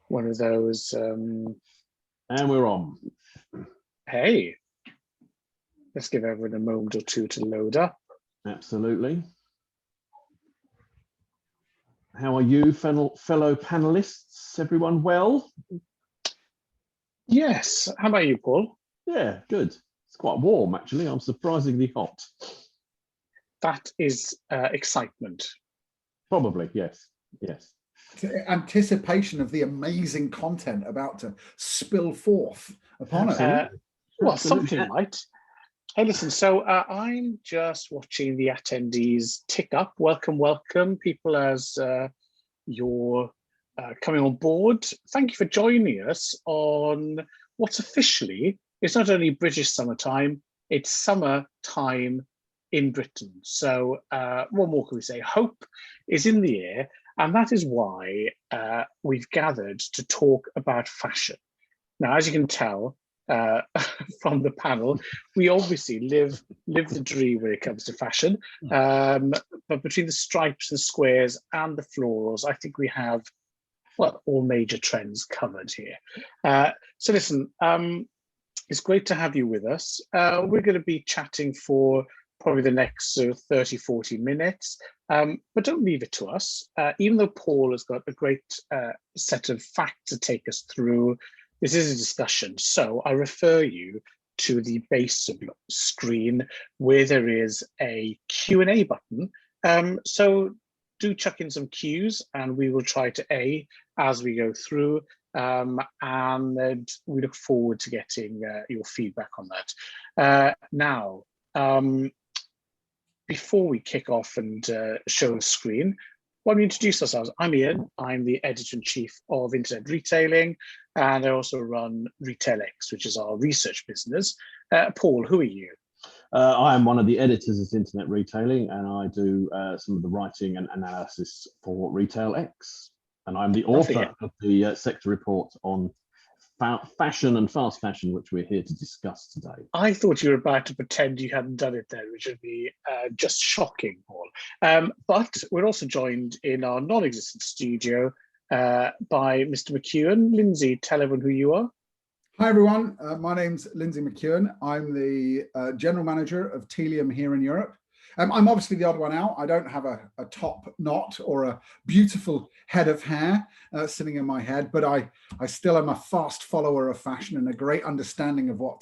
one of those. And we're on. Hey, let's give everyone a moment or two to load up. Absolutely. How are you, fellow panelists? Everyone well? Yes. How about you, Paul? Yeah, good. It's quite warm, actually. I'm surprisingly hot. That is excitement. Probably, yes. Yes. Anticipation of the amazing content about to spill forth upon us. Well, something might. Hey, listen, so I'm just watching the attendees tick up. Welcome, welcome, people, as you're coming on board. Thank you for joining us on what's officially, it's not only British summertime, it's summertime in Britain. So what more can we say? Hope is in the air, and that is why we've gathered to talk about fashion. Now, as you can tell from the panel, we obviously live the dream when it comes to fashion. But between the stripes, the squares, and the florals, I think we have, well, all major trends covered here. So listen, it's great to have you with us. We're going to be chatting for probably the next 30, 40 minutes, but don't leave it to us. Even though Paul has got a great set of facts to take us through, this is a discussion. So I refer you to the base of your screen where there is a Q&A button. So do chuck in some cues and we will try to as we go through. And we look forward to getting your feedback on that. Now, before we kick off and show the screen, why don't we introduce ourselves? I'm Ian, I'm the editor-in-chief of Internet Retailing, and I also run RetailX, which is our research business. Paul, who are you? I am one of the editors at Internet Retailing, and I do some of the writing and analysis for RetailX. And I'm the author of the sector report on fashion and fast fashion, which we're here to discuss today. I thought you were about to pretend you hadn't done it then, which would be just shocking, Paul. But we're also joined in our non-existent studio by Mr. McEwen. Lindsay, tell everyone who you are. Hi, everyone. My name's Lindsay McEwen. I'm the general manager of Telium here in Europe. I'm obviously the odd one out. I don't have a top knot or a beautiful head of hair sitting in my head, but I still am a fast follower of fashion and a great understanding of what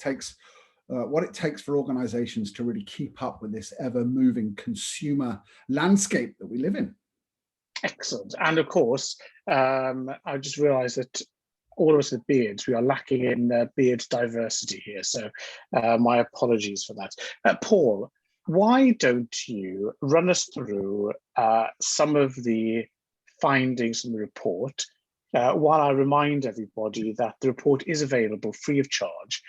it takes for organizations to really keep up with this ever-moving consumer landscape that we live in. Excellent. And of course, I just realized that all of us with beards, we are lacking in beard diversity here. So my apologies for that. Paul, why don't you run us through some of the findings from the report, while I remind everybody that the report is available free of charge.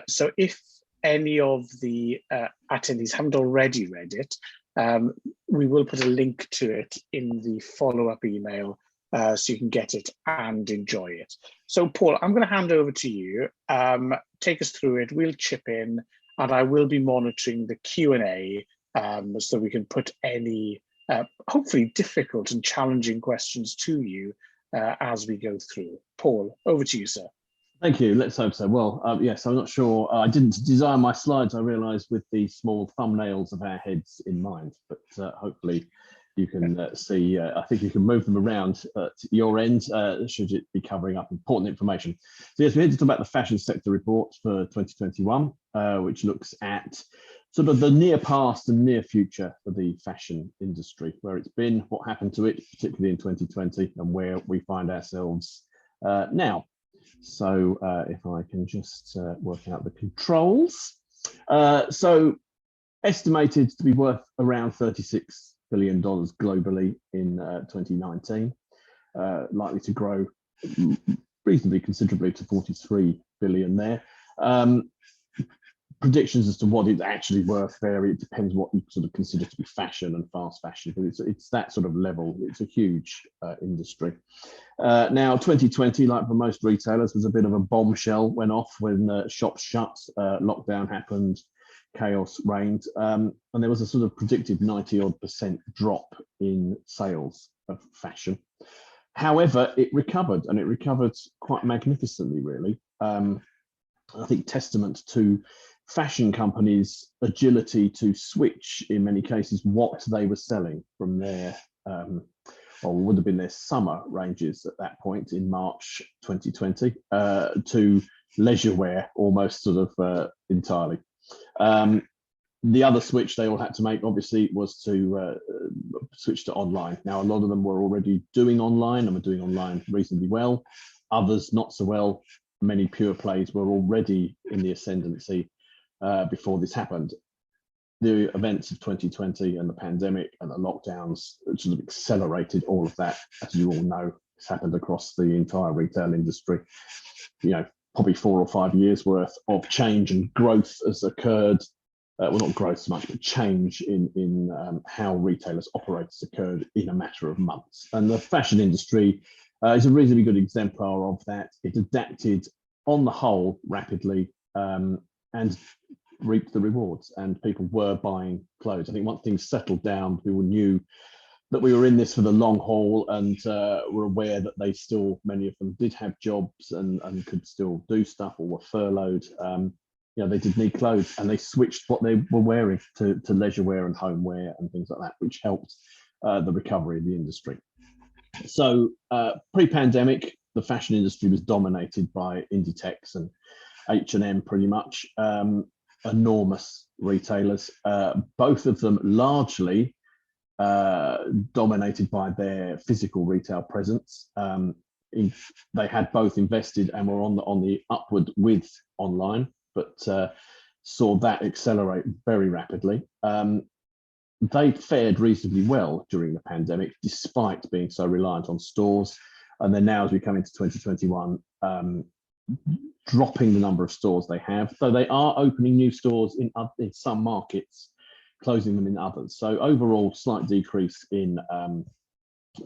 So if any of the attendees haven't already read it, we will put a link to it in the follow-up email so you can get it and enjoy it. So Paul, I'm going to hand over to you. Take us through it, we'll chip in, and I will be monitoring the Q&A so we can put any hopefully difficult and challenging questions to you as we go through. Paul, over to you, sir. Thank you. Let's hope so. Well, yes, I'm not sure. I didn't design my slides, I realised, with the small thumbnails of our heads in mind, but hopefully you can see, I think you can move them around at your end, should it be covering up important information. So yes, we're here to talk about the fashion sector report for 2021, which looks at sort of the near past and near future for the fashion industry, where it's been, what happened to it, particularly in 2020, and where we find ourselves now. So if I can just work out the controls. So estimated to be worth around $36 billion globally in 2019, likely to grow reasonably considerably to 43 billion there. Predictions as to what it's actually worth vary. It depends what you sort of consider to be fashion and fast fashion, but it's that sort of level. It's a huge industry. Now, 2020, like for most retailers, was a bit of a bombshell. Went off when shops shut, lockdown happened, chaos reigned, and there was a sort of predicted 90-odd% drop in sales of fashion. However, it recovered, and it recovered quite magnificently, really. I think testament to fashion companies' agility to switch, in many cases, what they were selling from their, or would have been their summer ranges at that point in March 2020, to leisure wear almost sort of entirely. The other switch they all had to make, obviously, was to switch to online. Now, a lot of them were already doing online and were doing online reasonably well. Others not so well. Many pure plays were already in the ascendancy before this happened. The events of 2020 and the pandemic and the lockdowns sort of accelerated all of that. As you all know, it's happened across the entire retail industry. You know, probably 4 or 5 years worth of change and growth has occurred. Well, not growth so much, but change in how retailers operate has occurred in a matter of months. And the fashion industry is a reasonably good exemplar of that. It adapted on the whole rapidly and reaped the rewards, and people were buying clothes. I think once things settled down, people knew that we were in this for the long haul, and were aware that they still, many of them did have jobs and could still do stuff or were furloughed. You know, they did need clothes, and they switched what they were wearing to leisure wear and home wear and things like that, which helped the recovery of the industry. So pre-pandemic, the fashion industry was dominated by Inditex and H&M pretty much, enormous retailers, both of them largely dominated by their physical retail presence. They had both invested and were on the upward with online, but saw that accelerate very rapidly. They fared reasonably well during the pandemic, despite being so reliant on stores. And then now, as we come into 2021, dropping the number of stores they have, though they are opening new stores in some markets, closing them in others. So overall, slight decrease in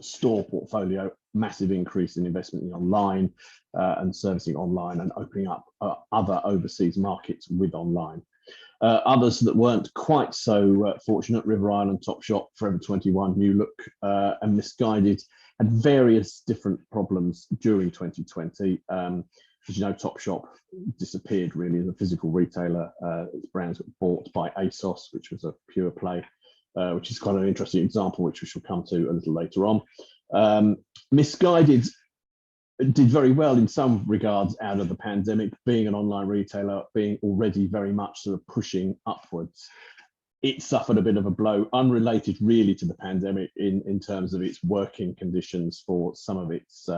store portfolio, massive increase in investment in online and servicing online and opening up other overseas markets with online. Others that weren't quite so fortunate, River Island, TopShop, Forever 21, New Look and Misguided, had various different problems during 2020. As you know, TopShop disappeared really as a physical retailer. Its brands got bought by ASOS, which was a pure play, which is quite an interesting example, which we shall come to a little later on. Misguided did very well in some regards out of the pandemic, being an online retailer, being already very much sort of pushing upwards. It suffered a bit of a blow, unrelated really to the pandemic in terms of its working conditions for some of its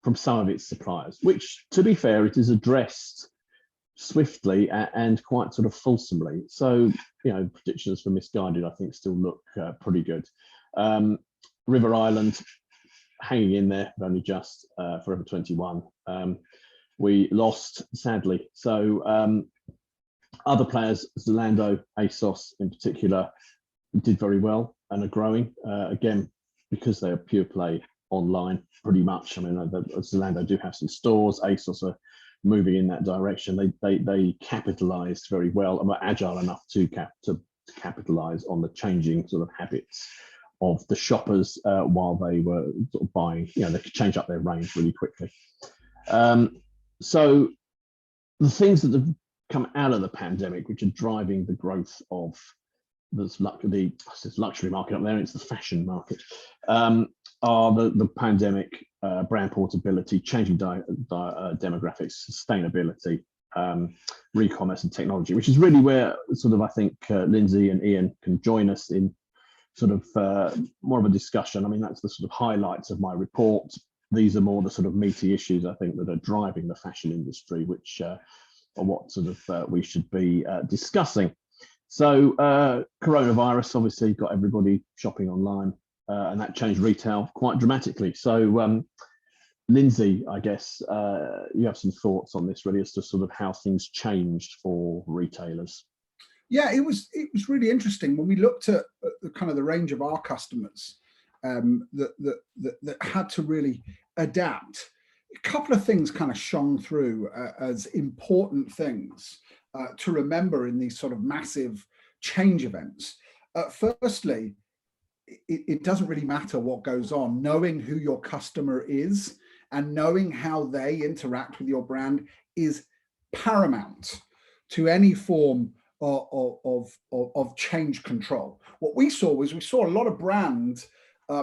from some of its suppliers, which, to be fair, it is addressed swiftly and quite sort of fulsomely. So, you know, predictions for Misguided, I think, still look pretty good. River Island, hanging in there, but only just. Forever 21. We lost, sadly. So other players, Zalando, ASOS in particular, did very well and are growing, again, because they are pure play online, pretty much. I mean, Zalando do have some stores. ASOS are moving in that direction. They capitalized very well and were agile enough to capitalize on the changing sort of habits of the shoppers while they were sort of buying. You know, they could change up their range really quickly. So the things that have come out of the pandemic, which are driving the growth of the luxury market up there, it's the fashion market, are the pandemic, brand portability, changing demographics, sustainability, re-commerce and technology, which is really where sort of I think Lindsay and Ian can join us in sort of more of a discussion. I mean, that's the sort of highlights of my report. These are more the sort of meaty issues, I think, that are driving the fashion industry, which are what sort of we should be discussing. So coronavirus obviously got everybody shopping online, and that changed retail quite dramatically. So Lindsay, I guess you have some thoughts on this really as to sort of how things changed for retailers. Yeah, it was really interesting when we looked at the kind of the range of our customers that had to really adapt. A couple of things kind of shone through as important things to remember in these sort of massive change events. Firstly, it doesn't really matter what goes on. Knowing who your customer is and knowing how they interact with your brand is paramount to any form of change control. What we saw was we saw a lot of brand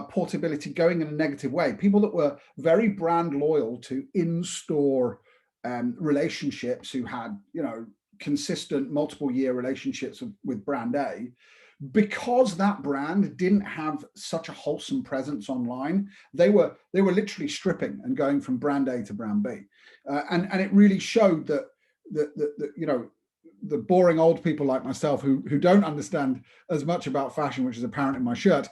portability going in a negative way. People that were very brand loyal to in-store relationships, who had, you know, consistent multiple year relationships with brand A, because that brand didn't have such a wholesome presence online, they were literally stripping and going from brand A to brand B, and it really showed that you know, the boring old people like myself who don't understand as much about fashion, which is apparent in my shirt,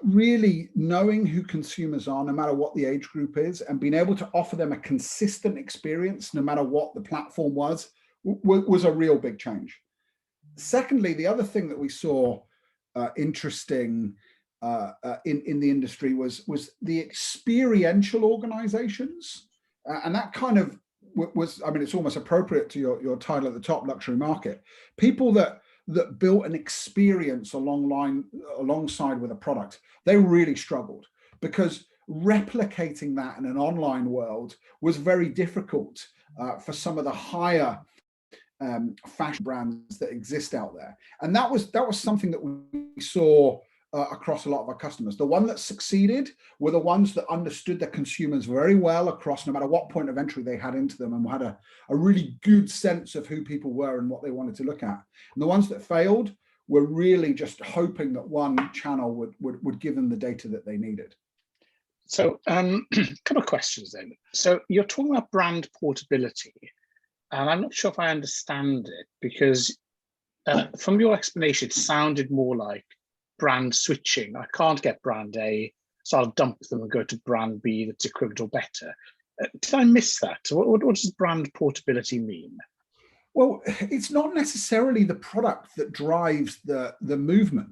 really knowing who consumers are, no matter what the age group is, and being able to offer them a consistent experience, no matter what the platform was a real big change. Secondly, the other thing that we saw interesting in the industry was the experiential organizations, and that kind of was, I mean, it's almost appropriate to your title at the top, luxury market. People that built an experience alongside with a product, they really struggled, because replicating that in an online world was very difficult for some of the higher fashion brands that exist out there. And that was something that we saw across a lot of our customers. The one that succeeded were the ones that understood their consumers very well across, no matter what point of entry they had into them, and had a really good sense of who people were and what they wanted to look at. And the ones that failed were really just hoping that one channel would give them the data that they needed. So a couple of questions then. So you're talking about brand portability, and I'm not sure if I understand it, because from your explanation, it sounded more like brand switching. I can't get brand A, so I'll dump them and go to brand B that's equivalent or better. Did I miss that? What does brand portability mean? Well, it's not necessarily the product that drives the movement.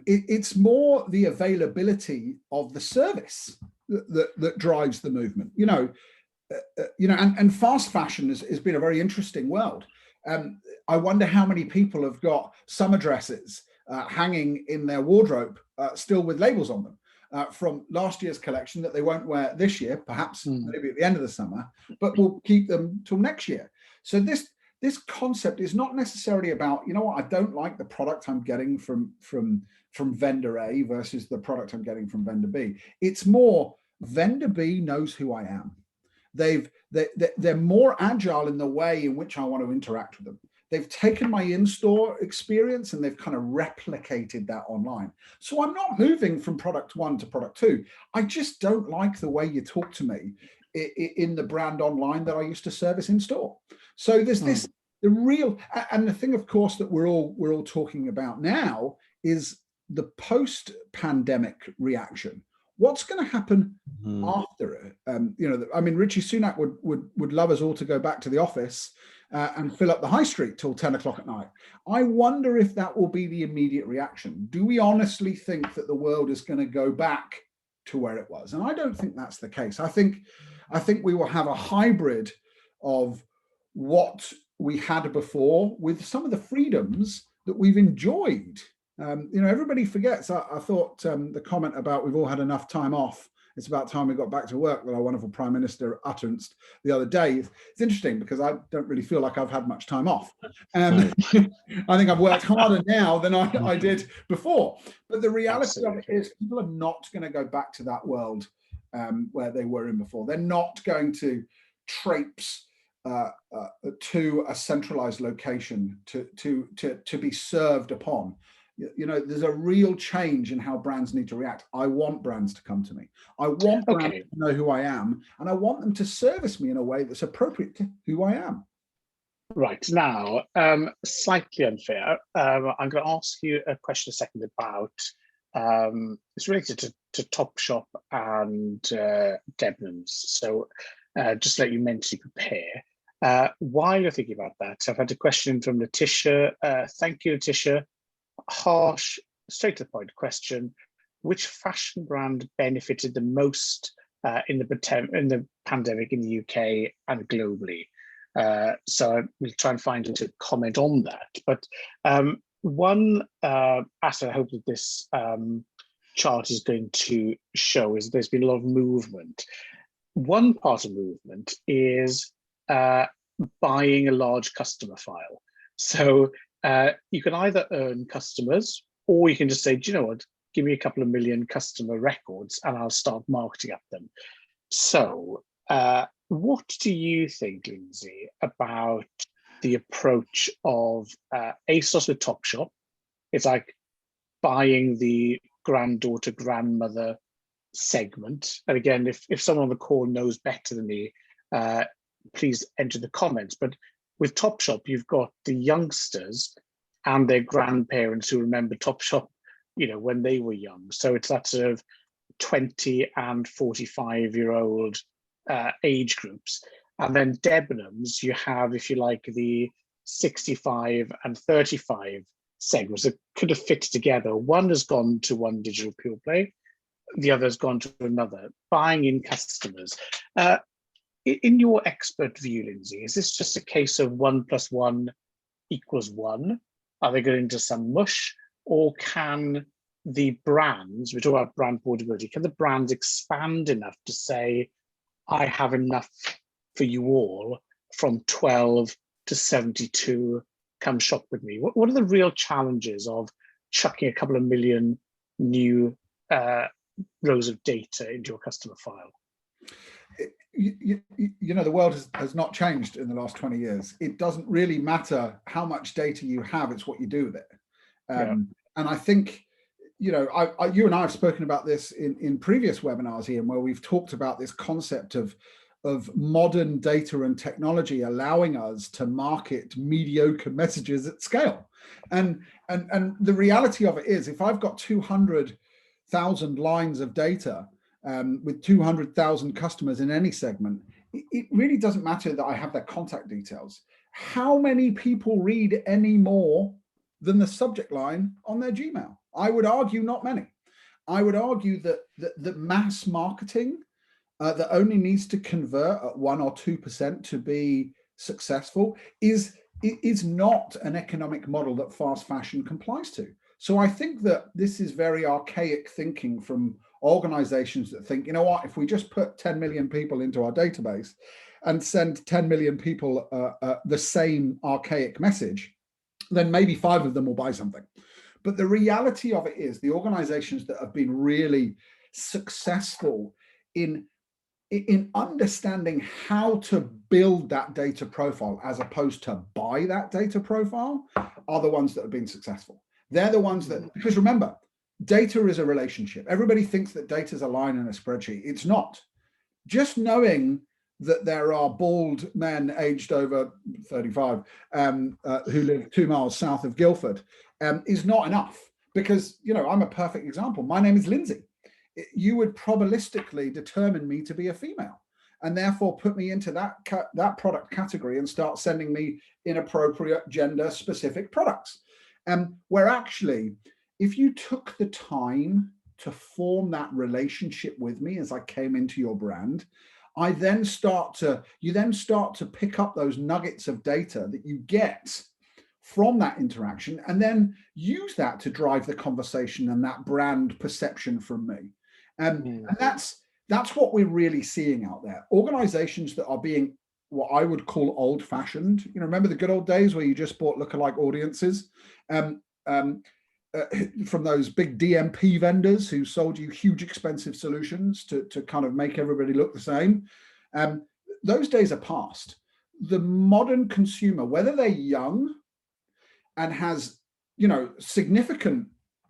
It's more the availability of the service that drives the movement. You know, and fast fashion has been a very interesting world. I wonder how many people have got summer dresses hanging in their wardrobe still with labels on them from last year's collection that they won't wear this year, perhaps maybe at the end of the summer, but will keep them till next year. So this concept is not necessarily about, you know what, I don't like the product I'm getting from vendor A versus the product I'm getting from vendor B. It's more vendor B knows who I am. They're more agile in the way in which I want to interact with them. They've taken my in-store experience and they've kind of replicated that online. So I'm not moving from product one to product two. I just don't like the way you talk to me in the brand online that I used to service in store. So there's this, the real, and the thing, of course, that we're all talking about now is the post-pandemic reaction. What's going to happen after it? You know, I mean, Richie Sunak would love us all to go back to the office and fill up the high street till 10 o'clock at night. I wonder if that will be the immediate reaction. Do we honestly think that the world is going to go back to where it was? And I don't think that's the case. I think we will have a hybrid of what we had before with some of the freedoms that we've enjoyed. You know, everybody forgets. I thought the comment about we've all had enough time off, it's about time we got back to work, that our wonderful Prime Minister uttered the other day. It's interesting because I don't really feel like I've had much time off. I think I've worked harder now than I did before. But the reality of it is people are not going to go back to that world where they were in before. They're not going to traipse to a centralized location to be served upon. You know, there's a real change in how brands need to react. I want brands to come to me. I want brands to know who I am, and I want them to service me in a way that's appropriate to who I am. Right, now, slightly unfair. I'm going to ask you a question a second about, it's related to TopShop and Debenhams. So just let you mentally prepare. While you're thinking about that, I've had a question from Letitia. Thank you, Letitia. Harsh, straight to the point question: which fashion brand benefited the most in the pandemic in the UK and globally? So we'll try and find you to comment on that. But one asset I hope that this chart is going to show is there's been a lot of movement. One part of movement is buying a large customer file. So you can either earn customers, or you can just say, do you know what, give me a couple of million customer records and I'll start marketing up them. So what do you think, Lindsay, about the approach of ASOS with TopShop? It's like buying the granddaughter, grandmother segment. And again, if someone on the call knows better than me, please enter the comments. But with TopShop, you've got the youngsters and their grandparents who remember TopShop, you know, when they were young. So it's that sort of 20 and 45-year-old age groups. And then Debenhams, you have, if you like, the 65 and 35 segments that could have fit together. One has gone to one digital pure play, the other has gone to another, buying in customers. In your expert view, Lindsay, is this just a case of 1 + 1 = 1? Are they going into some mush? Or can the brands, we talk about brand portability, can the brands expand enough to say, I have enough for you all from 12 to 72, come shop with me? What are the real challenges of chucking a couple of million new rows of data into your customer file? You know, the world has not changed in the last 20 years. It doesn't really matter how much data you have, it's what you do with it. And I think, you know, you and I have spoken about this in previous webinars, Ian, where we've talked about this concept of modern data and technology allowing us to market mediocre messages at scale. And the reality of it is, if I've got 200,000 lines of data with 200,000 customers in any segment, it really doesn't matter that I have their contact details. How many people read any more than the subject line on their Gmail? I would argue not many. I would argue that the mass marketing that only needs to convert at 1 or 2% to be successful is not an economic model that fast fashion complies to. So I think that this is very archaic thinking from organizations that think, you know what, if we just put 10 million people into our database and send 10 million people the same archaic message, then maybe 5 of them will buy something. But the reality of it is, the organizations that have been really successful in understanding how to build that data profile as opposed to buy that data profile are the ones that have been successful. They're the ones that, because remember, data is a relationship. Everybody thinks that data is a line in a spreadsheet. It's not. Just knowing that there are bald men aged over 35 who live 2 miles south of Guildford is not enough, because, you know, I'm a perfect example. My name is Lindsay. You would probabilistically determine me to be a female and therefore put me into that product category and start sending me inappropriate gender specific products. Where actually, if you took the time to form that relationship with me as I came into your brand, you then start to pick up those nuggets of data that you get from that interaction and then use that to drive the conversation and that brand perception from me. And that's what we're really seeing out there. Organizations that are being what I would call old-fashioned. You know, remember the good old days where you just bought lookalike audiences from those big DMP vendors who sold you huge expensive solutions to kind of make everybody look the same. Those days are past. The modern consumer, whether they're young and has, you know, significant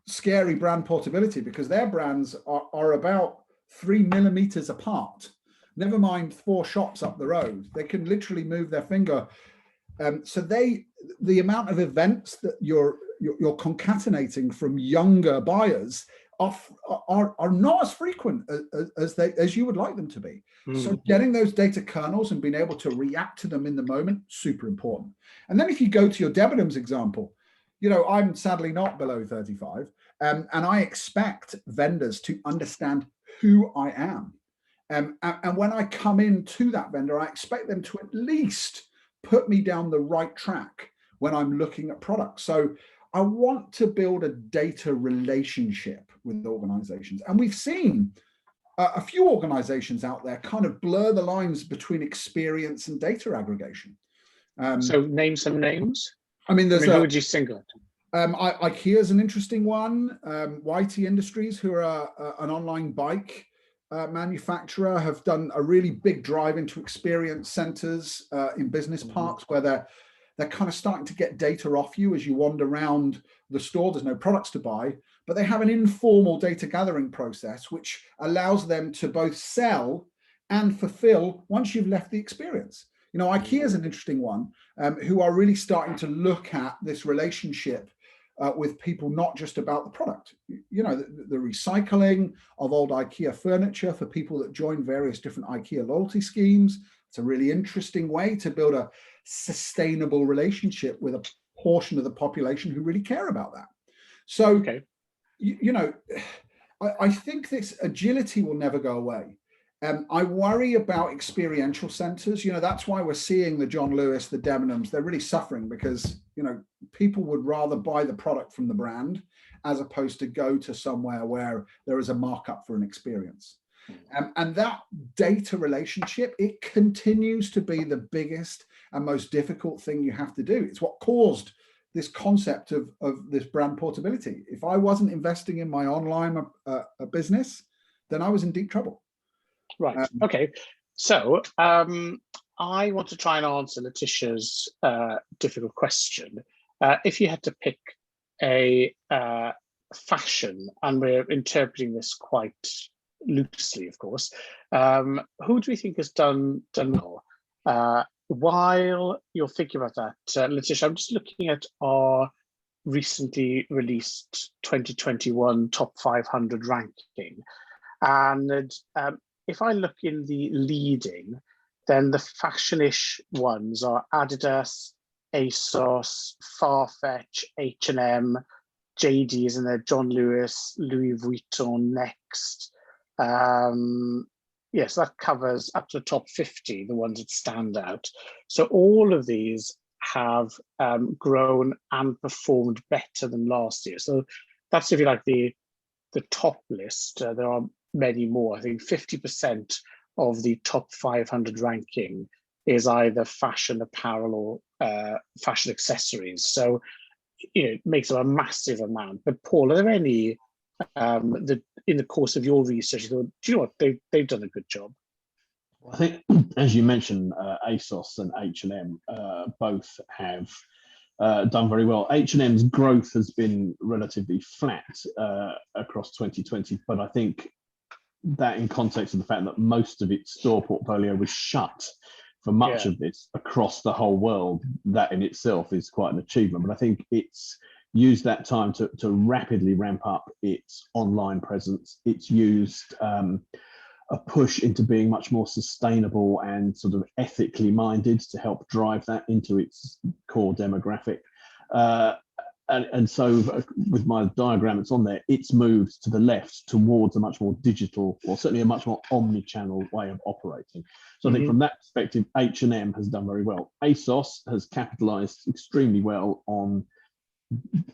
scary brand portability because their brands are about 3 millimeters apart, never mind 4 shops up the road. They can literally move their finger. So the amount of events that you're concatenating from younger buyers are not as frequent as you would like them to be. So getting those data kernels and being able to react to them in the moment, super important. And then if you go to your Debenhams example, you know, I'm sadly not below 35, and I expect vendors to understand who I am. And when I come into that vendor, I expect them to at least put me down the right track when I'm looking at products. So I want to build a data relationship with organizations. And we've seen a few organizations out there kind of blur the lines between experience and data aggregation. So name some names. I mean, who would you single it? IKEA is an interesting one. YT Industries, who are an online bike manufacturer, have done a really big drive into experience centers in business parks, where they're kind of starting to get data off you as you wander around the store. There's no products to buy, but they have an informal data gathering process which allows them to both sell and fulfill once you've left the experience. You know, IKEA is an interesting one, who are really starting to look at this relationship with people, not just about the product. You know, the recycling of old IKEA furniture for people that join various different IKEA loyalty schemes. It's a really interesting way to build a sustainable relationship with a portion of the population who really care about that. So, okay. you know, I think this agility will never go away. I worry about experiential centers. You know, that's why we're seeing the John Lewis, the Debenhams, they're really suffering because, you know, people would rather buy the product from the brand as opposed to go to somewhere where there is a markup for an experience. And that data relationship, it continues to be the biggest and most difficult thing you have to do. It's what caused this concept of this brand portability. If I wasn't investing in my online business, then I was in deep trouble. Right. Okay. So I want to try and answer Letitia's difficult question. If you had to pick a fashion, and we're interpreting this quite loosely, of course, who do we think has done well? While you're thinking about that, Letitia, I'm just looking at our recently released 2021 top 500 ranking, and if I look in the leading, then the fashionish ones are Adidas, ASOS, Farfetch, H&M, JD's, and then John Lewis, Louis Vuitton next. Yes, that covers up to the top 50, the ones that stand out. So all of these have grown and performed better than last year. So that's, if you like, the top list. There are many more. I think 50% of the top 500 ranking is either fashion apparel or fashion accessories. So, you know, it makes up a massive amount. But Paul, are there any that in the course of your research, you thought, do you know what, they've done a good job? I think, as you mentioned, ASOS and H&M both have done very well. H&M's growth has been relatively flat across 2020, but I think that in context of the fact that most of its store portfolio was shut for much of this across the whole world, that in itself is quite an achievement. But I think it's used that time to rapidly ramp up its online presence. It's used a push into being much more sustainable and sort of ethically minded to help drive that into its core demographic. And so with my diagram that's on there, it's moved to the left towards a much more digital, or certainly a much more omni-channel way of operating. So I think from that perspective, H&M has done very well. ASOS has capitalized extremely well on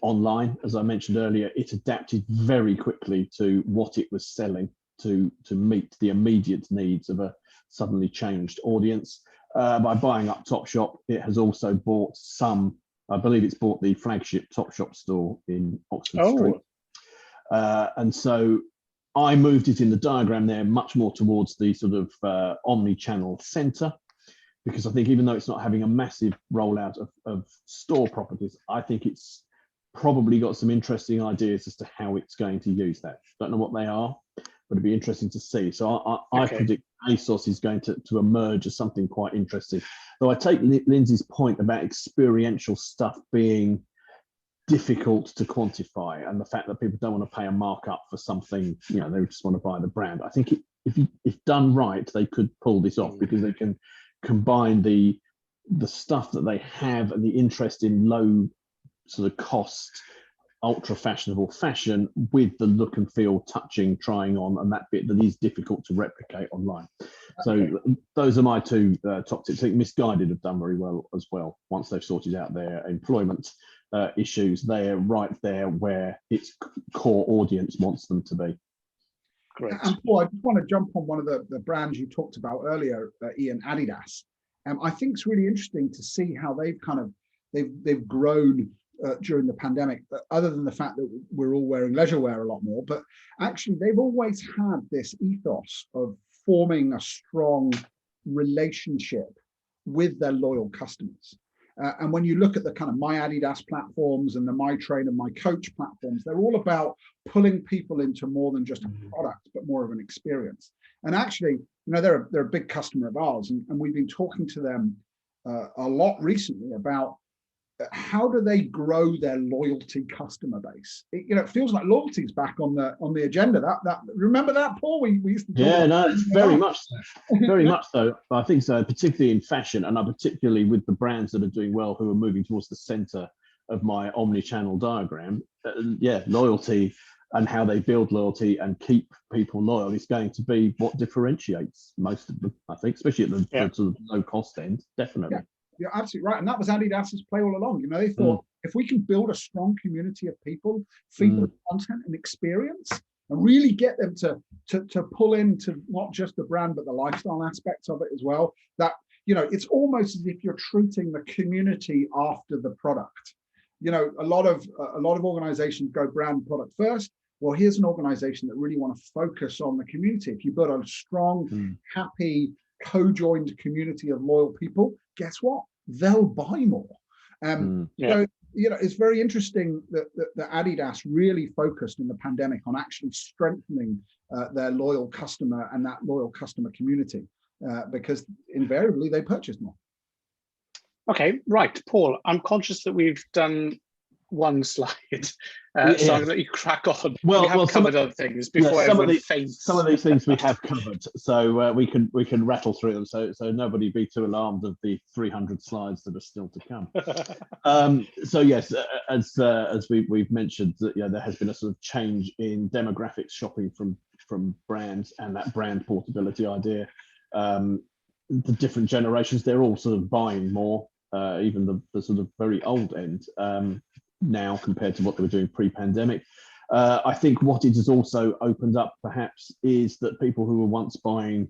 online. As I mentioned earlier, it adapted very quickly to what it was selling to meet the immediate needs of a suddenly changed audience. By buying up TopShop, it has also bought some, I believe it's bought the flagship TopShop store in Oxford Street. And so I moved it in the diagram there much more towards the sort of omni-channel center, because I think even though it's not having a massive rollout of store properties, I think it's probably got some interesting ideas as to how it's going to use that. Don't know what they are, but it'd be interesting to see. So I predict ASOS is going to emerge as something quite interesting. Though I take Lindsay's point about experiential stuff being difficult to quantify, and the fact that people don't want to pay a markup for something, you know, they just want to buy the brand. I think if done right, they could pull this off, because they can combine the stuff that they have and the interest in low sort of cost, ultra fashionable fashion with the look and feel, touching, trying on, and that bit that is difficult to replicate online. So those are my two top tips. I think Misguided have done very well as well once they've sorted out their employment issues, they're right there where its core audience wants them to be. Great. And Paul, I just want to jump on one of the brands you talked about earlier, Ian, Adidas. I think it's really interesting to see how they've grown during the pandemic, other than the fact that we're all wearing leisure wear a lot more, but actually they've always had this ethos of forming a strong relationship with their loyal customers. And when you look at the kind of My Adidas platforms and the My Train and My Coach platforms, they're all about pulling people into more than just a product, but more of an experience. And actually, you know, they're a big customer of ours, and we've been talking to them a lot recently about how do they grow their loyalty customer base. It feels like loyalty is back on the agenda. That remember that, Paul? We used to talk about it's very much so. Very much so. I think so, particularly in fashion, and particularly with the brands that are doing well, who are moving towards the center of my omni-channel diagram. Loyalty and how they build loyalty and keep people loyal is going to be what differentiates most of them, I think, especially at the sort of low cost end, definitely. Yeah. You're absolutely right. And that was Adidas's play all along. You know, they thought if we can build a strong community of people, feed them content and experience, and really get them to pull into not just the brand, but the lifestyle aspects of it as well, that, you know, it's almost as if you're treating the community after the product. You know, a lot of organizations go brand product first. Well, here's an organization that really want to focus on the community. If you build a strong, happy, co-joined community of loyal people, guess what? They'll buy more. So, you know, it's very interesting that Adidas really focused in the pandemic on actually strengthening their loyal customer and that loyal customer community, because invariably they purchase more. Okay, right, Paul, I'm conscious that we've done one slide, so I'm going to let you crack on. We have covered other things before everyone faints. Some of these things we have covered, so we can rattle through them, so nobody be too alarmed of the 300 slides that are still to come. So yes, as we've mentioned, that there has been a sort of change in demographics shopping from brands, and that brand portability idea. The different generations, they're all sort of buying more, even the sort of very old end. Now compared to what they were doing pre-pandemic. I think what it has also opened up perhaps is that people who were once buying,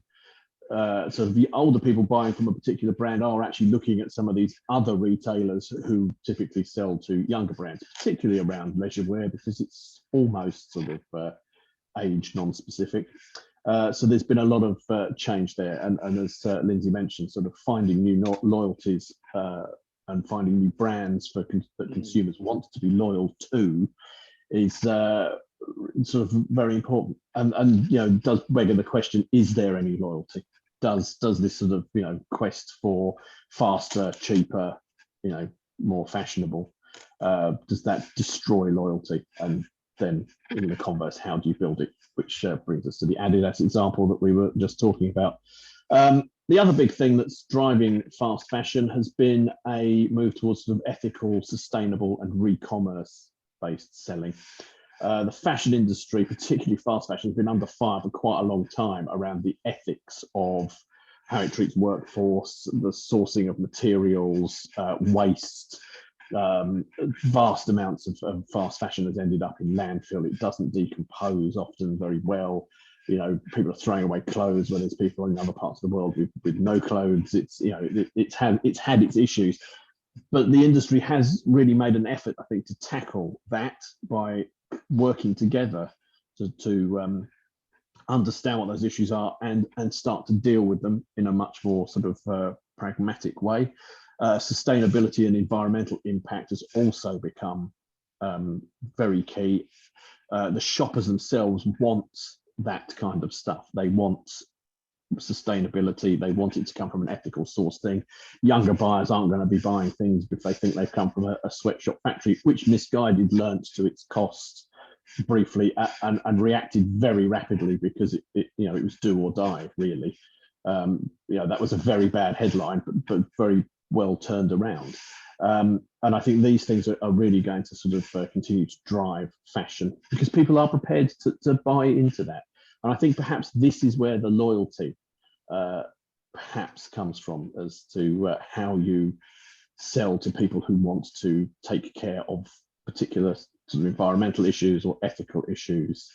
sort of the older people buying from a particular brand, are actually looking at some of these other retailers who typically sell to younger brands, particularly around leisure wear, because it's almost sort of age non-specific. So there's been a lot of change there, and as Lindsay mentioned, sort of finding new loyalties and finding new brands that consumers want to be loyal to is sort of very important. And you know, does beg the question: is there any loyalty? Does this sort of quest for faster, cheaper, more fashionable, does that destroy loyalty? And then in the converse, how do you build it? Which brings us to the Adidas example that we were just talking about. The other big thing that's driving fast fashion has been a move towards sort of ethical, sustainable, and re-commerce based selling. The fashion industry, particularly fast fashion, has been under fire for quite a long time around the ethics of how it treats workforce, the sourcing of materials, waste. Vast amounts of fast fashion has ended up in landfill. It doesn't decompose often very well. People are throwing away clothes when there's people in other parts of the world with no clothes. It's had its issues, but the industry has really made an effort, I think, to tackle that by working together to understand what those issues are and start to deal with them in a much more sort of pragmatic way. Sustainability and environmental impact has also become very key. The shoppers themselves want that kind of stuff. They want sustainability. They want it to come from an ethical source thing. Younger buyers aren't going to be buying things if they think they've come from a sweatshop factory, which misguided learnt to its cost briefly and reacted very rapidly because it was do or die, really. That was a very bad headline, but very well turned around. And I think these things are really going to sort of continue to drive fashion because people are prepared to buy into that. And I think perhaps this is where the loyalty perhaps comes from, as to how you sell to people who want to take care of particular sort of environmental issues or ethical issues.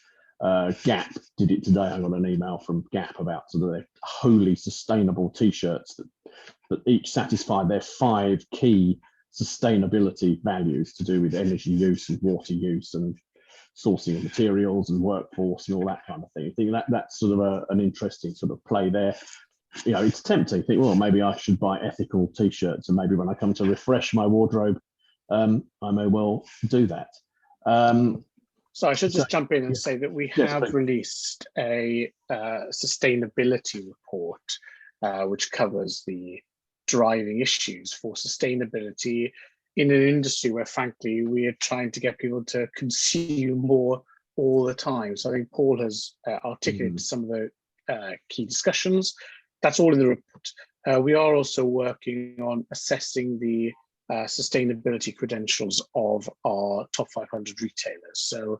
Gap did it today. I got an email from Gap about sort of their wholly sustainable t-shirts that each satisfy their 5 key sustainability values to do with energy use and water use and sourcing of materials and workforce and all that kind of thing. I think that's sort of an interesting sort of play there. You know, it's tempting to think, well, maybe I should buy ethical t-shirts, and maybe when I come to refresh my wardrobe, I may well do that. So I should just jump in and say that we have released a sustainability report, which covers the driving issues for sustainability in an industry where, frankly, we are trying to get people to consume more all the time. So I think Paul has articulated some of the key discussions. That's all in the report. We are also working on assessing the sustainability credentials of our top 500 retailers. So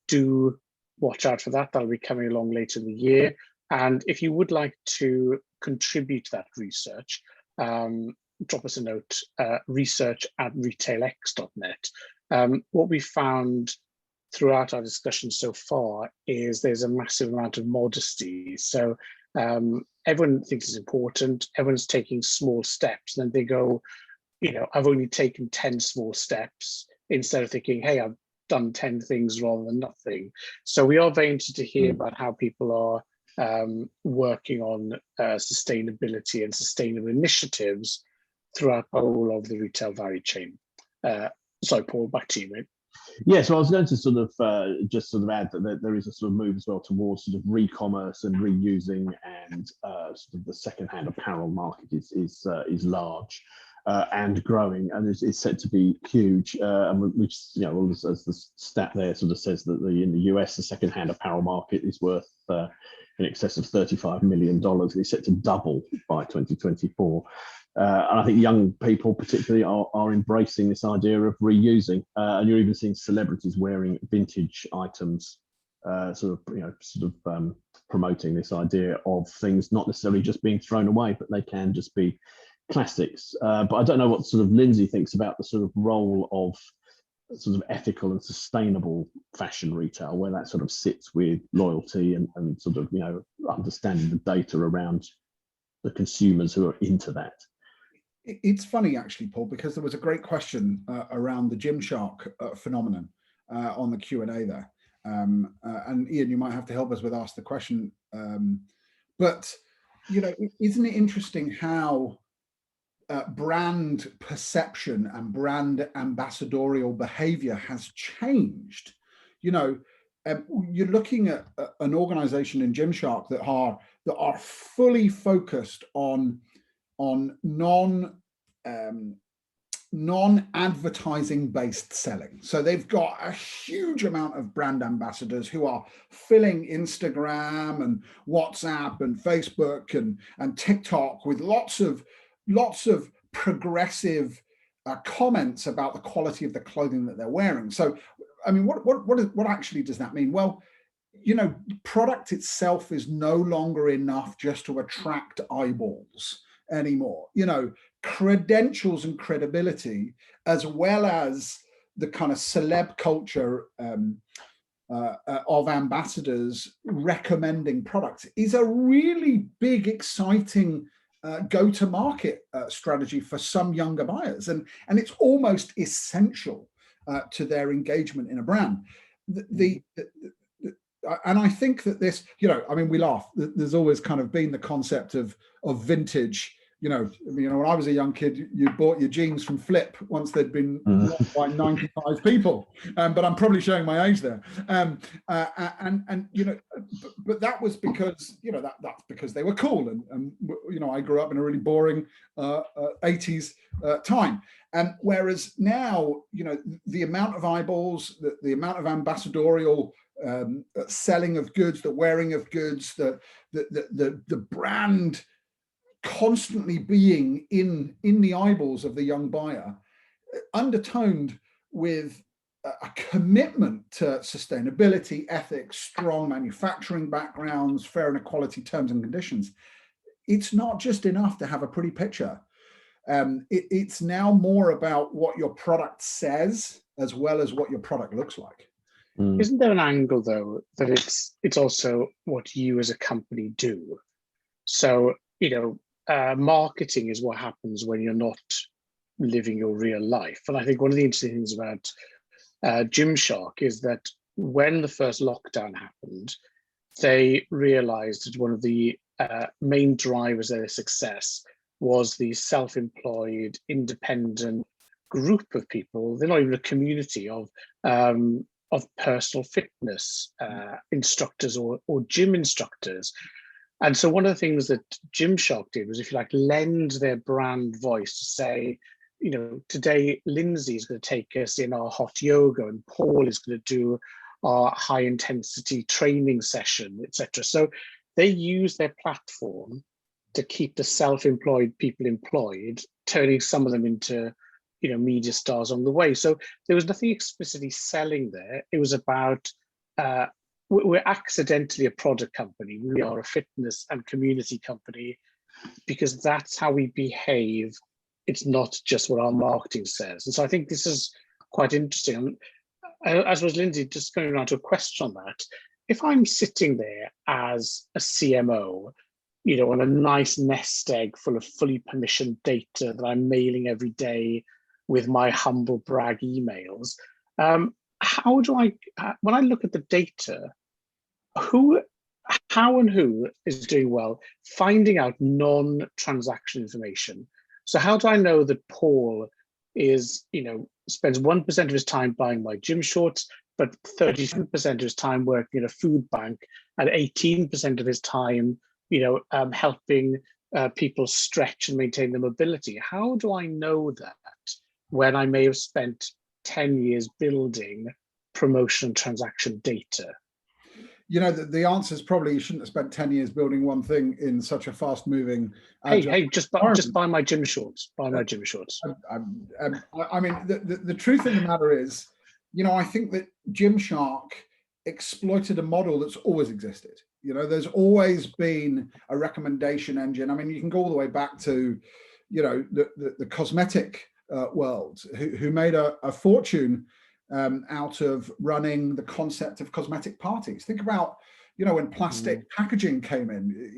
do watch out for that. That'll be coming along later in the year. And if you would like to contribute to that research, drop us a note, research@retailx.net. What we found throughout our discussion so far is there's a massive amount of modesty. So everyone thinks it's important, everyone's taking small steps, and then they go, you know, I've only taken 10 small steps, instead of thinking, hey, I've done 10 things rather than nothing. So we are very interested to hear about how people are working on sustainability and sustainable initiatives throughout the whole of the retail value chain. Sorry, Paul, back to you, mate. Yeah, so I was going to sort of just sort of add that there is a sort of move as well towards sort of re-commerce and reusing, and sort of the second-hand apparel market is large and growing, and is set to be huge. And which, you know, as the stat there sort of says that in the US, the second-hand apparel market is worth in excess of $35 million. It's set to double by 2024. And I think young people particularly are embracing this idea of reusing, and you're even seeing celebrities wearing vintage items, promoting this idea of things not necessarily just being thrown away, but they can just be classics. But I don't know what sort of Lindsay thinks about the sort of role of sort of ethical and sustainable fashion retail, where that sort of sits with loyalty and sort of, you know, understanding the data around the consumers who are into that. It's funny, actually, Paul, because there was a great question around the Gymshark phenomenon on the Q&A there. And Ian, you might have to help us with ask the question. But, you know, isn't it interesting how brand perception and brand ambassadorial behavior has changed? You know, you're looking at an organization in Gymshark that are fully focused on non-advertising based selling. So they've got a huge amount of brand ambassadors who are filling Instagram and WhatsApp and Facebook and TikTok with lots of progressive comments about the quality of the clothing that they're wearing. So, I mean, what actually does that mean? Well, you know, product itself is no longer enough just to attract eyeballs anymore. You know, credentials and credibility, as well as the kind of celeb culture of ambassadors recommending products, is a really big, exciting go-to-market strategy for some younger buyers, and it's almost essential to their engagement in a brand. And I think that this, you know, I mean, we laugh. There's always kind of been the concept of vintage. You know, when I was a young kid, you bought your jeans from Flip once they'd been worn by 95 people. But I'm probably showing my age there. And you know, but that was because, you know, that's because they were cool. And you know, I grew up in a really boring 80s time. And whereas now, you know, the amount of eyeballs, the amount of ambassadorial selling of goods, the wearing of goods, the brand constantly being in the eyeballs of the young buyer, undertoned with a commitment to sustainability, ethics, strong manufacturing backgrounds, fair and equality terms and conditions. It's not just enough to have a pretty picture. It's now more about what your product says as well as what your product looks like. Isn't there an angle though that it's also what you as a company do? So, marketing is what happens when you're not living your real life. And I think one of the interesting things about Gymshark is that when the first lockdown happened, they realized that one of the main drivers of their success was the self-employed, independent group of people. They're not even a community of personal fitness instructors or gym instructors. And so one of the things that Gymshark did was, if you like, lend their brand voice to say, today Lindsay is going to take us in our hot yoga and Paul is going to do our high intensity training session, etc. So they use their platform to keep the self-employed people employed, turning some of them into media stars on the way. So there was nothing explicitly selling there. It was about we're accidentally a product company. We are a fitness and community company because that's how we behave. It's not just what our marketing says. And so I think this is quite interesting. As was Lindsay, just going around to a question on that. If I'm sitting there as a CMO, on a nice nest egg full of fully permissioned data that I'm mailing every day with my humble brag emails, how do I, when I look at the data, how and who is doing well finding out non-transaction information? So how do I know that Paul is, spends 1% of his time buying my gym shorts, but 32% of his time working at a food bank, and 18% of his time, helping people stretch and maintain their mobility? How do I know that when I may have spent 10 years building promotion transaction data? The answer is probably you shouldn't have spent 10 years building one thing in such a fast moving. Hey, just buy my gym shorts. Buy my gym shorts. I mean, the truth of the matter is, I think that Gymshark exploited a model that's always existed. There's always been a recommendation engine. I mean, you can go all the way back to, the cosmetic world, who made a fortune out of running the concept of cosmetic parties. Think about, when plastic packaging came in,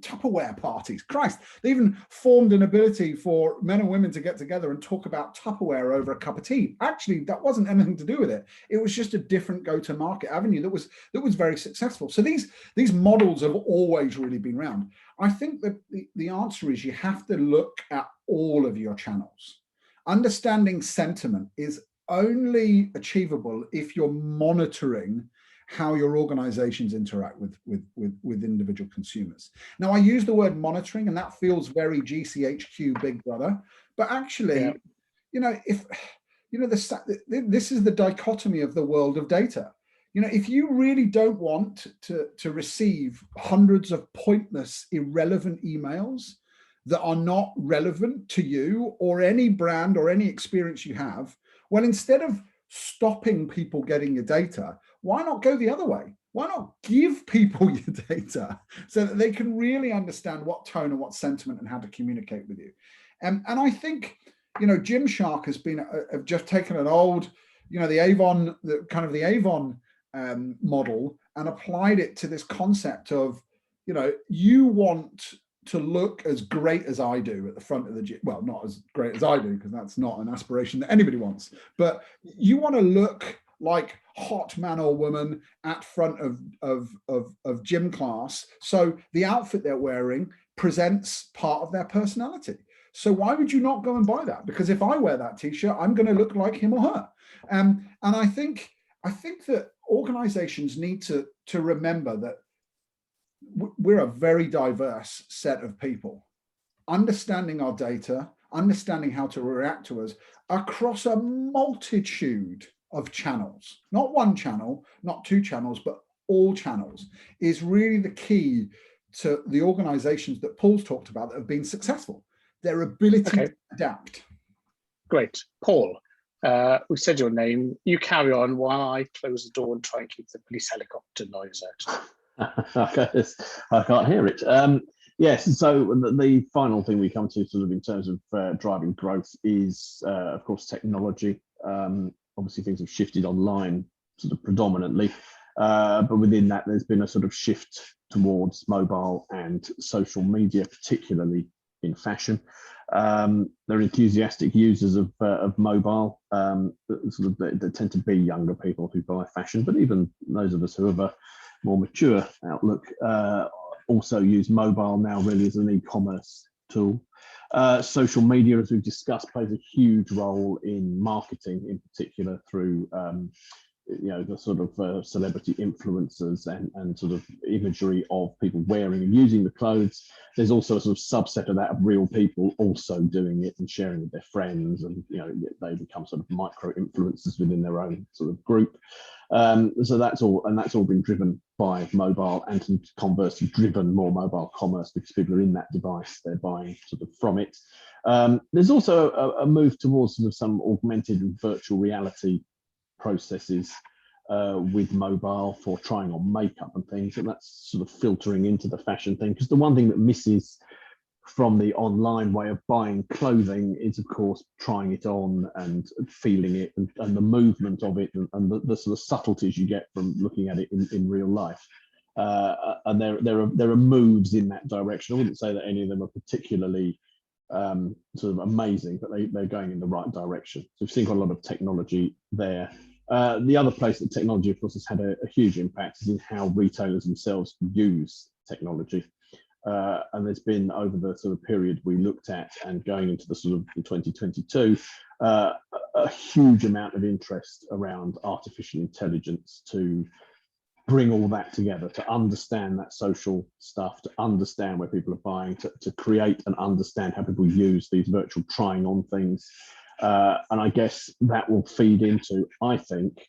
Tupperware parties. Christ, they even formed an ability for men and women to get together and talk about Tupperware over a cup of tea. Actually, that wasn't anything to do with it. It was just a different go-to-market avenue that was very successful. So these models have always really been around. I think that the answer is you have to look at all of your channels. Understanding sentiment is only achievable if you're monitoring how your organizations interact with individual consumers. Now, I use the word monitoring, and that feels very GCHQ Big Brother, but actually, this is the dichotomy of the world of data. If you really don't want to receive hundreds of pointless, irrelevant emails that are not relevant to you or any brand or any experience you have, well, instead of stopping people getting your data, why not go the other way? Why not give people your data so that they can really understand what tone and what sentiment and how to communicate with you? And I think, Gymshark have just taken an old, the Avon model and applied it to this concept of, you want to look as great as I do at the front of the gym. Well, not as great as I do, because that's not an aspiration that anybody wants, but you want to look like hot man or woman at front of gym class. So the outfit they're wearing presents part of their personality. So why would you not go and buy that? Because if I wear that t-shirt, I'm going to look like him or her. And I think that organizations need to remember that we're a very diverse set of people. Understanding our data, understanding how to react to us across a multitude of channels, not one channel, not two channels, but all channels, is really the key to the organizations that Paul's talked about that have been successful, their ability to adapt. Great. Paul, we said your name. You carry on while I close the door and try and keep the police helicopter noise out. I can't hear it. Yes, so the final thing we come to sort of in terms of driving growth is, of course, technology. Obviously, things have shifted online sort of predominantly, but within that, there's been a sort of shift towards mobile and social media, particularly in fashion. They're enthusiastic users of mobile. They tend to be younger people who buy fashion, but even those of us who have a more mature outlook also use mobile now really as an e-commerce tool. Social media, as we've discussed, plays a huge role in marketing, in particular through the sort of celebrity influencers and sort of imagery of people wearing and using the clothes. There's also a sort of subset of that of real people also doing it and sharing with their friends, and they become sort of micro influencers within their own sort of group. So that's all been driven by mobile, and conversely driven more mobile commerce because people are in that device, they're buying sort of from it. There's also a move towards sort of some augmented and virtual reality processes with mobile for trying on makeup and things, and that's sort of filtering into the fashion thing, because the one thing that misses from the online way of buying clothing is, of course, trying it on and feeling it and the movement of it and the sort of subtleties you get from looking at it in real life. And there are moves in that direction. I wouldn't say that any of them are particularly sort of amazing, but they're going in the right direction. So we've seen quite a lot of technology there. The other place that technology, of course, has had a huge impact is in how retailers themselves use technology. And there's been, over the sort of period we looked at and going into the sort of 2022, a huge amount of interest around artificial intelligence to bring all that together, to understand that social stuff, to understand where people are buying, to create and understand how people use these virtual trying on things. And I guess that will feed into, I think,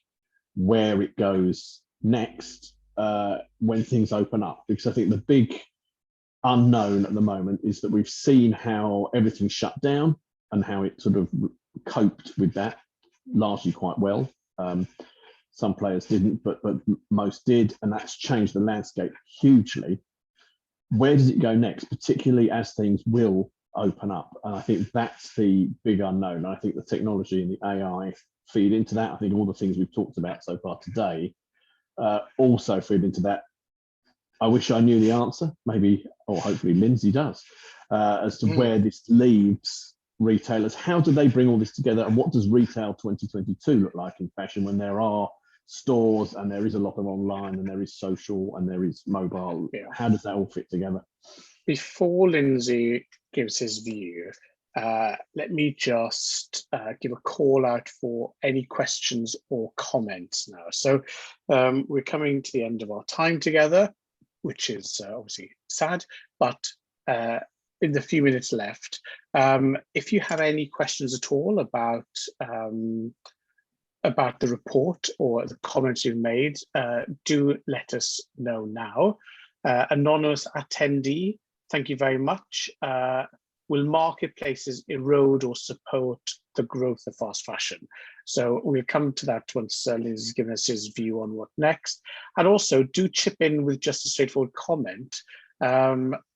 where it goes next when things open up, because I think the big unknown at the moment is that we've seen how everything shut down and how it sort of coped with that largely quite well. Some players didn't, but most did, and that's changed the landscape hugely. Where does it go next, particularly as things will open up? And I think that's the big unknown. And I think the technology and the AI feed into that. I think all the things we've talked about so far today also feed into that. I wish I knew the answer, maybe, or hopefully Lindsay does, as to where this leaves retailers. How do they bring all this together, and what does retail 2022 look like in fashion when there are stores and there is a lot of online and there is social and there is mobile? How does that all fit together? Before Lindsay gives his view, let me just give a call out for any questions or comments now. So we're coming to the end of our time together, which is obviously sad, but in the few minutes left, if you have any questions at all about the report or the comments you've made, do let us know now. Anonymous attendee, thank you very much. Will marketplaces erode or support the growth of fast fashion? So we'll come to that once Liz has given us his view on what next. And also do chip in with just a straightforward comment.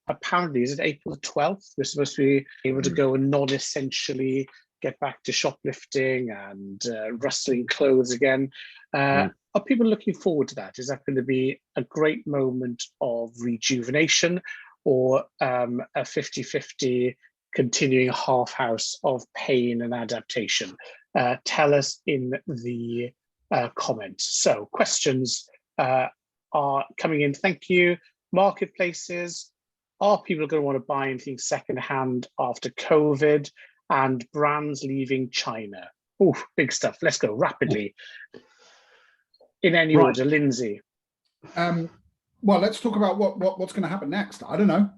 Apparently, is it April the 12th? We're supposed to be able to go and non-essentially get back to shoplifting and rustling clothes again. Are people looking forward to that? Is that going to be a great moment of rejuvenation, or a 50-50 continuing half house of pain and adaptation? Tell us in the comments. So questions are coming in. Thank you. Marketplaces. Are people going to want to buy anything secondhand after COVID? And brands leaving China? Oh, big stuff. Let's go rapidly. In any order, Lindsay. Well, let's talk about what's going to happen next. I don't know.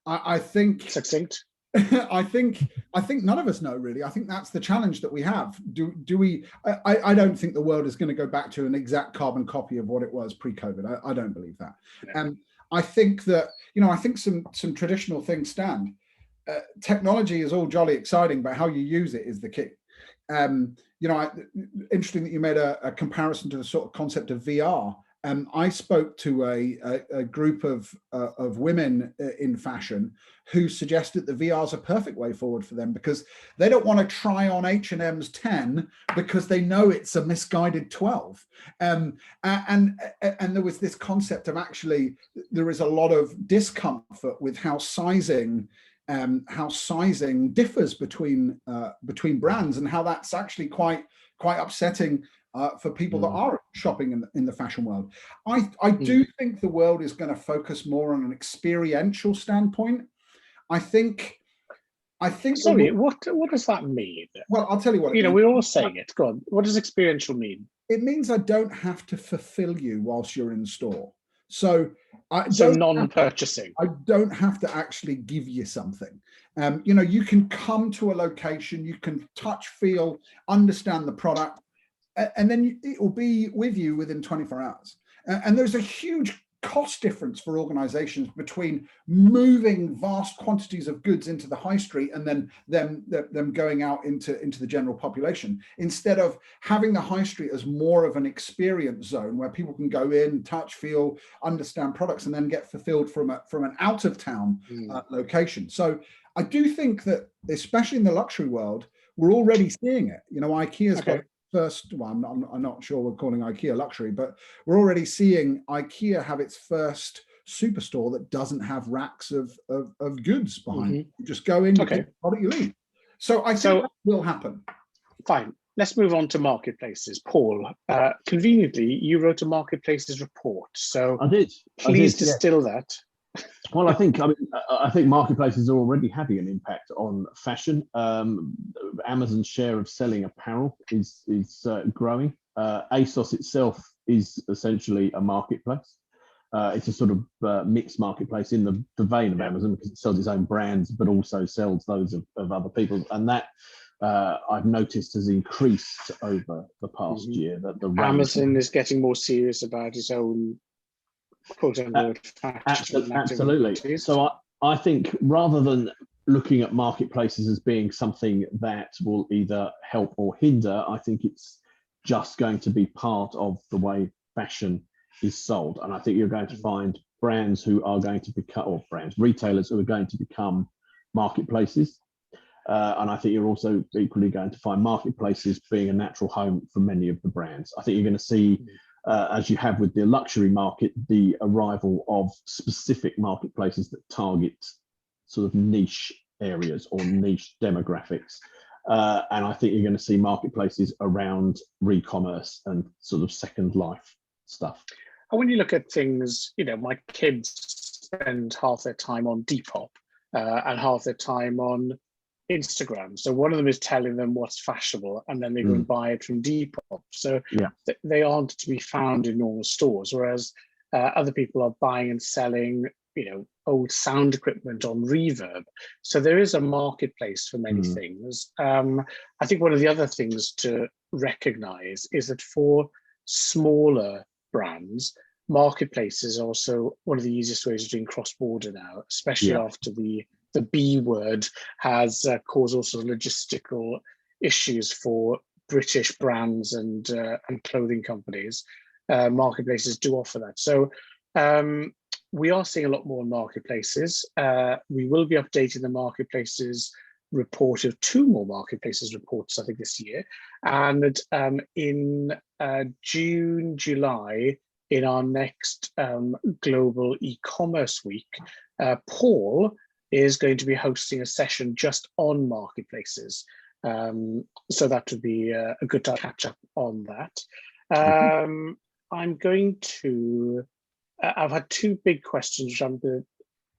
I think succinct. I think none of us know really. I think that's the challenge that we have. Do we? I don't think the world is going to go back to an exact carbon copy of what it was pre-COVID. I don't believe that. Yeah. I think that I think some traditional things stand. Technology is all jolly exciting, but how you use it is the key. Interesting that you made a comparison to the sort of concept of VR. I spoke to a group of women in fashion who suggested that VR is a perfect way forward for them, because they don't want to try on H&M's 10 because they know it's a misguided 12. And there was this concept of, actually there is a lot of discomfort with how sizing differs between brands, and how that's actually quite upsetting for people that are shopping in the fashion world. I do think the world is going to focus more on an experiential standpoint. I think. Sorry, what does that mean? Well, I'll tell you what. We're all saying it. Go on. What does experiential mean? It means I don't have to fulfill you whilst you're in store. So non-purchasing. I don't have to actually give you something. You can come to a location, you can touch, feel, understand the product, and then it will be with you within 24 hours. And there's a huge cost difference for organizations between moving vast quantities of goods into the high street and then them going out into the general population, instead of having the high street as more of an experience zone where people can go in, touch, feel, understand products, and then get fulfilled from an out of town location. So I do think that, especially in the luxury world, we're already seeing it. IKEA's got first, well, I'm not sure we're calling IKEA luxury, but we're already seeing IKEA have its first superstore that doesn't have racks of goods behind. You just go in, you get the product, you leave. So I think that will happen. Fine. Let's move on to marketplaces. Paul, conveniently, you wrote a marketplaces report. So I did. Please distill that. Well, I think marketplaces are already having an impact on fashion. Amazon's share of selling apparel is growing. ASOS itself is essentially a marketplace. It's a sort of mixed marketplace in the vein of Amazon, because it sells its own brands, but also sells those of other people. And that I've noticed has increased over the past year. That the Amazon is getting more serious about its own absolutely. So I think, rather than looking at marketplaces as being something that will either help or hinder, I think it's just going to be part of the way fashion is sold. And I think you're going to find brands who are going to become, or retailers who are going to become marketplaces. And I think you're also equally going to find marketplaces being a natural home for many of the brands. I think you're going to see, as you have with the luxury market, the arrival of specific marketplaces that target sort of niche areas or niche demographics. And I think you're going to see marketplaces around re-commerce and sort of second life stuff. And when you look at things, my kids spend half their time on Depop and half their time on Instagram. So one of them is telling them what's fashionable, and then they go and buy it from Depop. So they aren't to be found in normal stores, whereas other people are buying and selling, old sound equipment on Reverb. So there is a marketplace for many things. I think one of the other things to recognize is that for smaller brands, marketplaces are also one of the easiest ways of doing cross-border now, especially after the B word has caused all sorts of logistical issues for British brands and clothing companies. Marketplaces do offer that. So we are seeing a lot more marketplaces. We will be updating the marketplaces report of 2 more marketplaces reports, I think, this year. And in June, July, in our next global e-commerce week, Paul is going to be hosting a session just on marketplaces. So that would be a good time to catch up on that. I'm going to, I've had 2 big questions which I'm going to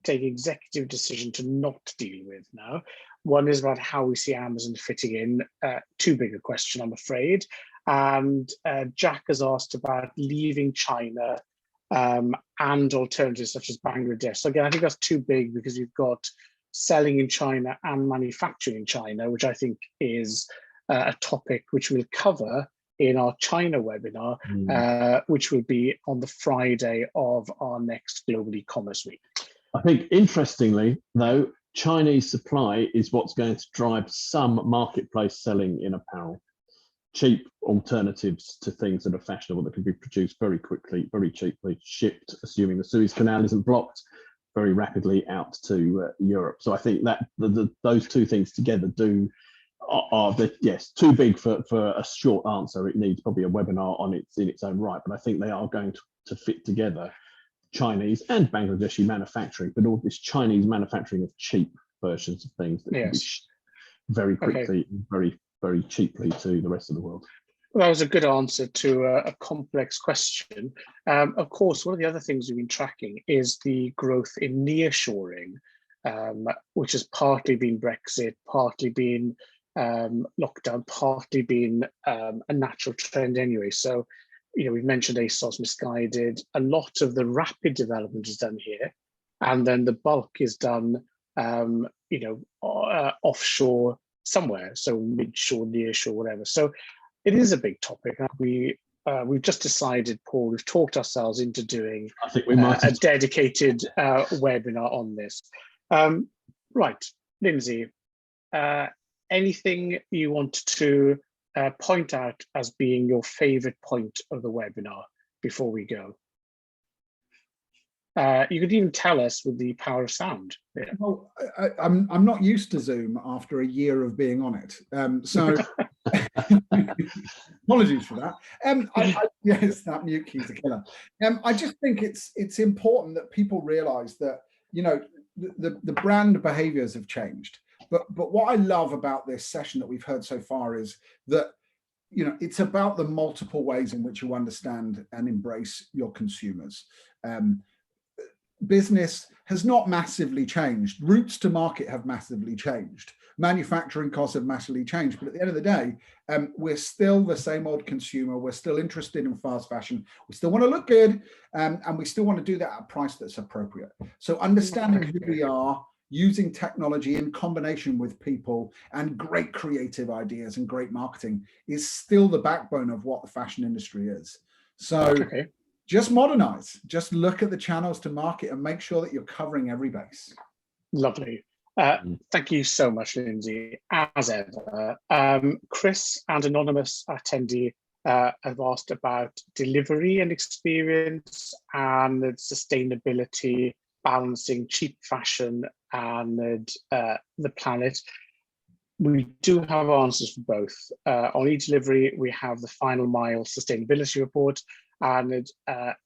take executive decision to not deal with now. One is about how we see Amazon fitting in. Too big a question, I'm afraid. And Jack has asked about leaving China and alternatives such as Bangladesh. So again, I think that's too big, because you've got selling in China and manufacturing in China, which I think is a topic which we'll cover in our China webinar, which will be on the Friday of our next Global E-commerce Week. I think, interestingly, though, Chinese supply is what's going to drive some marketplace selling in apparel. cheap alternatives to things that are fashionable, that can be produced very quickly, very cheaply, shipped, assuming the Suez Canal isn't blocked, very rapidly out to Europe. So I think that those two things together are yes, too big for a short answer. It needs probably a webinar in its own right, but I think they are going to fit together Chinese and Bangladeshi manufacturing, but all this Chinese manufacturing of cheap versions of things that can be very quickly, very, very cheaply to the rest of the world. Well, that was a good answer to a complex question. Of course, one of the other things we've been tracking is the growth in nearshoring, which has partly been Brexit, partly been lockdown, partly been a natural trend anyway. So, we've mentioned ASOS Misguided. A lot of the rapid development is done here, and then the bulk is done, offshore somewhere. So mid-shore, nearshore, whatever. So it is a big topic. We've just decided, Paul, we've talked ourselves into doing I think we might a dedicated webinar on this. Right, Lindsay, anything you want to point out as being your favorite point of the webinar before we go? You could even tell us with the power of sound. Yeah. Well, I'm not used to Zoom after a year of being on it, so apologies for that. Yes, that mute key's a killer. I just think it's important that people realise that the brand behaviours have changed. But what I love about this session that we've heard so far is that it's about the multiple ways in which you understand and embrace your consumers. Business has not massively changed. Routes to market have massively changed. Manufacturing costs have massively changed. But at the end of the day, we're still the same old consumer. We're still interested in fast fashion. We still want to look good, and we still want to do that at a price that's appropriate. So understanding who we are, using technology in combination with people and great creative ideas and great marketing is still the backbone of what the fashion industry is. So just modernize, just look at the channels to market and make sure that you're covering every base. Lovely. Thank you so much, Lindsay, as ever. Chris and anonymous attendee have asked about delivery and experience and sustainability, balancing cheap fashion and the planet. We do have answers for both. On e-delivery, we have the final mile sustainability report, and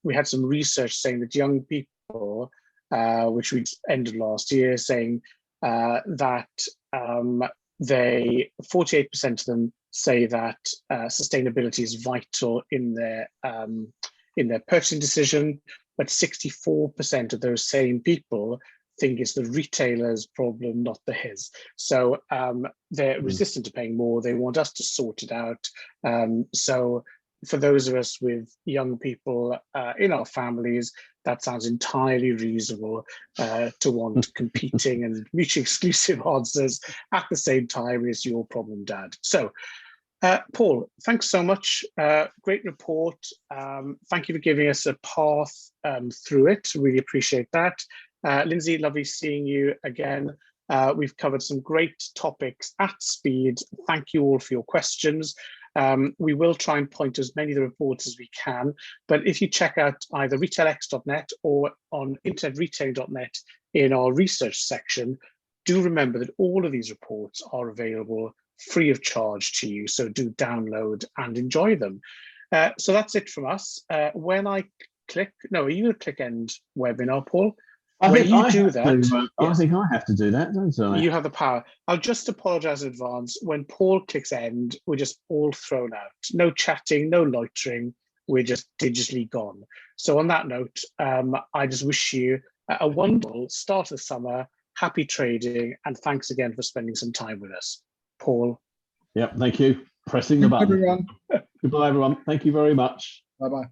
we had some research saying that young people, which we ended last year, saying that 48% of them say that sustainability is vital in their purchasing decision, but 64% of those same people think it's the retailer's problem, not the his. So they're resistant to paying more. They want us to sort it out. So for those of us with young people in our families, that sounds entirely reasonable to want competing and mutually exclusive answers at the same time as your problem, Dad. So Paul, thanks so much. Great report. Thank you for giving us a path through it. Really appreciate that. Lindsay, lovely seeing you again. We've covered some great topics at speed. Thank you all for your questions. We will try and point to as many of the reports as we can, but if you check out either retailx.net or on internetretailing.net in our research section, do remember that all of these reports are available free of charge to you, so do download and enjoy them. So that's it from us. When I click, no, are you going to click end webinar, Paul? I think I have to do that, don't I? You have the power. I'll just apologize in advance. When Paul clicks end, we're just all thrown out. No chatting, no loitering. We're just digitally gone. So on that note, I just wish you a wonderful start of the summer, happy trading, and thanks again for spending some time with us. Paul. Yep, thank you. Pressing the button. Everyone. Goodbye, everyone. Thank you very much. Bye-bye.